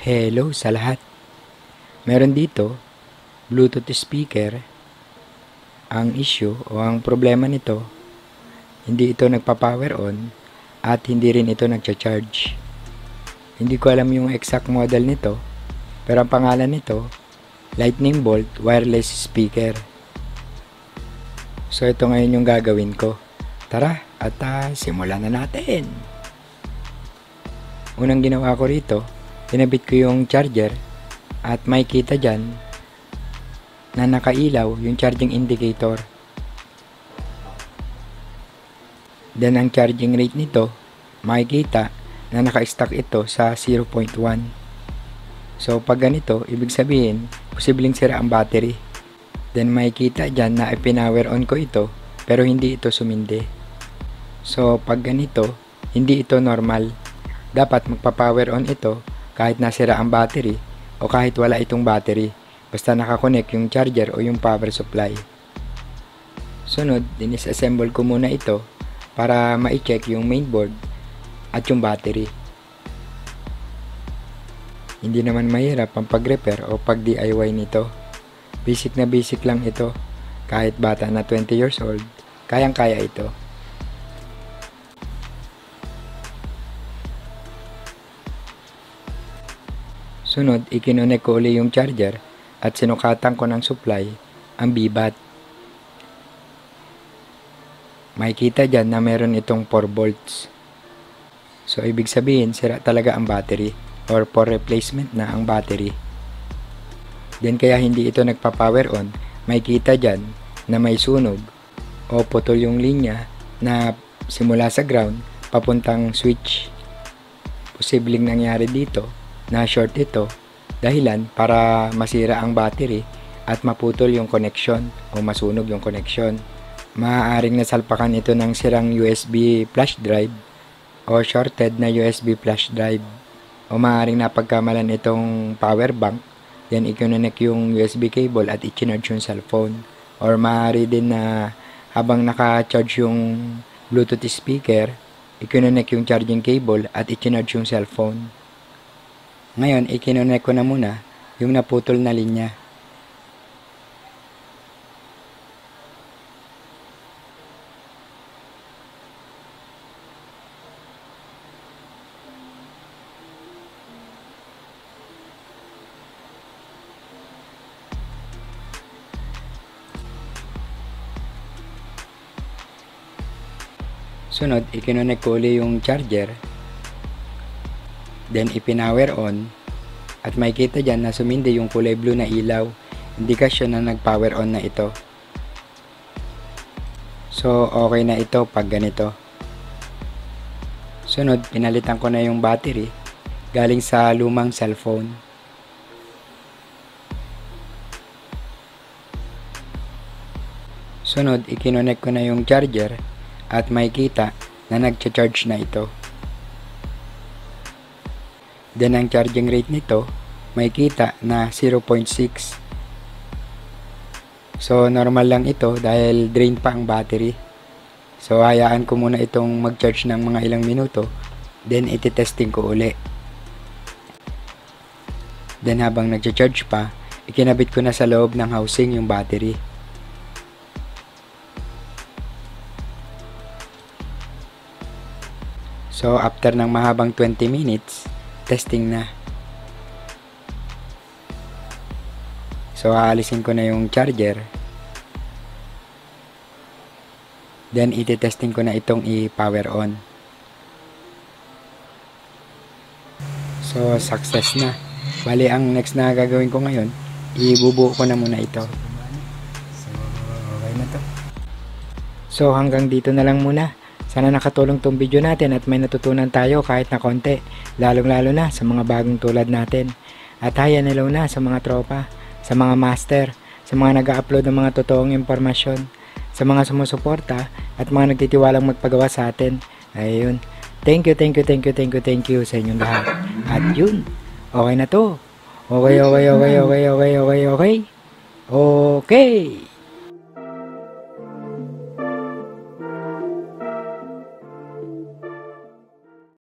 Hello sa lahat. Meron dito, Bluetooth speaker. Ang issue o ang problema nito, hindi ito nagpa-power on at hindi rin ito nagcha-charge. Hindi ko alam yung exact model nito, pero ang pangalan nito, Lightning Bolt Wireless Speaker. So ito ngayon yung gagawin ko. Tara at simulan na natin. Unang ginawa ko rito, tinabit ko yung charger at makikita dyan na nakailaw yung charging indicator. Then ang charging rate nito, makikita na naka-stack ito sa 0.1. So pag ganito, ibig sabihin, posibleng sira ang battery. Then makikita dyan na ipinower on ko ito, pero hindi ito sumindi. So pag ganito, hindi ito normal. Dapat magpa-power on ito kahit nasira ang battery o kahit wala itong battery, basta nakakonect yung charger o yung power supply. Sunod, dinisassemble ko muna ito para ma-check yung mainboard at yung battery. Hindi naman mahirap ang pag-repair o pag-DIY nito. Basic na basic lang ito. Kahit bata na 20 years old, kayang-kaya ito. Sunod, ikinonek ko uli yung charger at sinukatan ko ng supply ang bibat. Makikita dyan na meron itong 4 volts. So, ibig sabihin, sira talaga ang battery or for replacement na ang battery. Then, kaya hindi ito nagpa-power on, makikita dyan na may sunog o putol yung linya na simula sa ground papuntang switch. Posibleng nangyari dito na short ito dahilan para masira ang battery at maputol yung connection o masunog yung connection. Maaaring nasalpakan ito ng sirang USB flash drive o shorted na USB flash drive o maaaring napagkamalan itong power bank, then i-connect yung USB cable at i-charge yung cellphone, or maaari din na habang naka-charge yung Bluetooth speaker, i-connect yung charging cable at i-charge yung cellphone. Ngayon, i-connect ko na muna yung naputol na linya. Sunod, i-connect ko uli yung charger. Then, ipinower on. At makikita dyan na sumindi yung kulay blue na ilaw. Indikasyon na nag-power on na ito. So, okay na ito pag ganito. Sunod, pinalitan ko na yung battery galing sa lumang cellphone. Sunod, i-connect ko na yung charger at makikita na nag-charge na ito. Then ang charging rate nito, makikita na 0.6. So normal lang ito dahil drain pa ang battery. So hayaan ko muna itong mag-charge ng mga ilang minuto, then iti-testing ko uli. Then habang nag-charge pa, ikinabit ko na sa loob ng housing yung battery. So after ng mahabang 20 minutes, testing na. So aalisin ko na yung charger. Then iti-testing ko na itong i-power on. So success na. Bali ang next na gagawin ko ngayon, ibubuo ko na muna ito. So okay na to. So hanggang dito na lang muna. Sana nakatulong tong video natin at may natutunan tayo kahit na konti, lalong-lalo na sa mga bagong tulad natin. At hi and hello na sa mga tropa, sa mga master, sa mga nag-upload ng mga totoong impormasyon, sa mga sumusuporta at mga nagtitiwalang magpagawa sa atin. Ayun. Thank you sa inyong lahat. At yun, okay na to. Okay. Okay.